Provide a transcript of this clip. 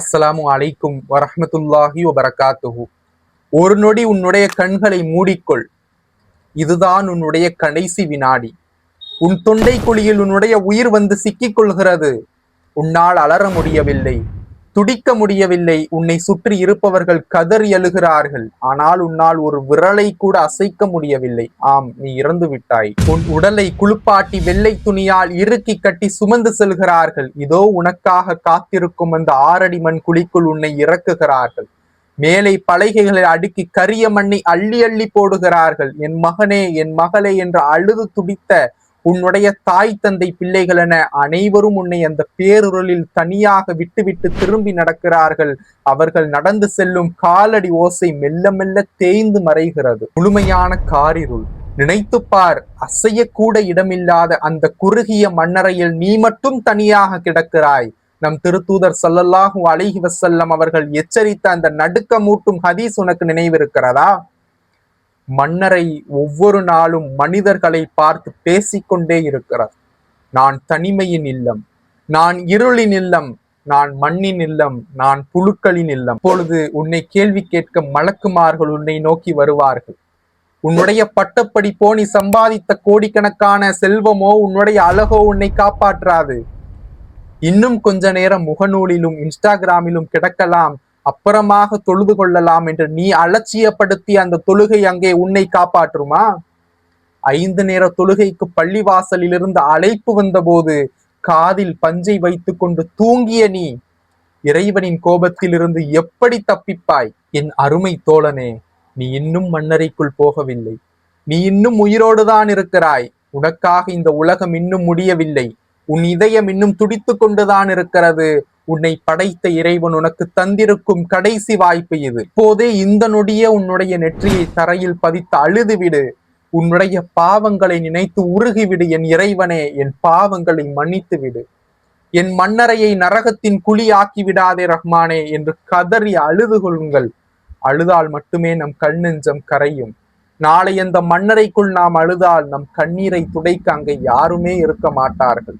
அஸ்ஸலாமு அலைக்கும் வரஹ்மத்துல்லாஹி வபரகாத்துஹு. ஒரு நொடி உன்னுடைய கண்களை மூடிக்கொள். இதுதான் உன்னுடைய கடைசி வினாடி. உன் தொண்டை குழியில் உன்னுடைய உயிர் வந்து சிக்கிக் கொள்கிறது. உன்னால் அலற முடியவில்லை, துடிக்க முடியவில்லை. உன்னை சுற்றி இருப்பவர்கள் கதறி அழுகிறார்கள். ஆனால் உன்னால் ஒரு விரலை கூட அசைக்க முடியவில்லை. ஆம், நீ இறந்து விட்டாய். உன் உடலை குளிப்பாட்டி வெள்ளை துணியால் இறுக்கி கட்டி சுமந்து செல்கிறார்கள். இதோ உனக்காக காத்திருக்கும் அந்த 6 அடி மண் குழிக்குள் உன்னை இறக்குகிறார்கள். மேலே பலகைகளை அடுக்கி கரிய மண்ணை அள்ளி அள்ளி போடுகிறார்கள். என் மகனே, என் மகளே என்று அழுது துடித்த உன்னுடைய தாய் தந்தை பிள்ளைகள் என அனைவரும் உன்னை அந்த பேருருளில் தனியாக விட்டுவிட்டு திரும்பி நடக்கிறார்கள். அவர்கள் நடந்து செல்லும் காலடி ஓசை மெல்ல மெல்ல தேய்ந்து மறைகிறது. முழுமையான காரிருள். நினைத்துப்பார், அசையக்கூட இடமில்லாத அந்த குறுகிய மண்ணறையில் நீ மட்டும் தனியாக கிடக்கிறாய். நம் திருத்தூதர் ஸல்லல்லாஹு அலைஹி வஸல்லம் அவர்கள் எச்சரித்த அந்த நடுக்கமூட்டும் ஹதீஸ் உனக்கு நினைவிருக்கிறதா? மன்னரை ஒவ்வொரு நாளும் மனிதர்களை பார்த்து பேசிக்கொண்டே இருக்கிறார். நான் தனிமையின் இல்லம், நான் இருளின் இல்லம், நான் மண்ணின் இல்லம், நான் புழுக்களின் இல்லம். இப்பொழுது உன்னை கேள்வி கேட்க மலக்குமார்கள் உன்னை நோக்கி வருவார்கள். உன்னுடைய பட்டப்படிப்போ, நீ சம்பாதித்த கோடிக்கணக்கான செல்வமோ, உன்னுடைய அழகோ உன்னை காப்பாற்றாது. இன்னும் கொஞ்ச நேரம் முகநூலிலும் இன்ஸ்டாகிராமிலும் கிடக்கலாம், அப்புறமாக தொழுது கொள்ளலாம் என்று நீ அலட்சியப்படுத்தி அந்த தொழுகை அங்கே உன்னை காப்பாற்றுமா? 5 நேர தொழுகைக்கு பள்ளிவாசலிலிருந்து அழைப்பு வந்தபோது காதில் பஞ்சை வைத்துக் கொண்டு தூங்கிய நீ இறைவனின் கோபத்திலிருந்து எப்படி தப்பிப்பாய்? என் அருமை தோழனே, நீ இன்னும் மண்ணறைக்குள் போகவில்லை. நீ இன்னும் உயிரோடுதான் இருக்கிறாய். உனக்காக இந்த உலகம் இன்னும் முடியவில்லை. உன் இதயம் இன்னும் துடித்து கொண்டுதான் இருக்கிறது. உன்னை படைத்த இறைவன் உனக்கு தந்திருக்கும் கடைசி வாய்ப்பு இது. இப்போதே இந்த நொடியே உன்னுடைய நெற்றியை தரையில் பதித்து அழுதுவிடு. உன்னுடைய பாவங்களை நினைத்து உருகிவிடு. என் இறைவனே, என் பாவங்களை மன்னித்து விடு. என் மண்ணறையை நரகத்தின் குழி ஆக்கி விடாதே ரஹ்மானே என்று கதறி அழுது கொள்ளுங்கள். அழுதால் மட்டுமே நம் கண் நெஞ்சம் கரையும். நாளை அந்த மண்ணறைக்குள் நாம் அழுதால் நம் கண்ணீரை துடைக்க அங்கே யாருமே இருக்க மாட்டார்கள்.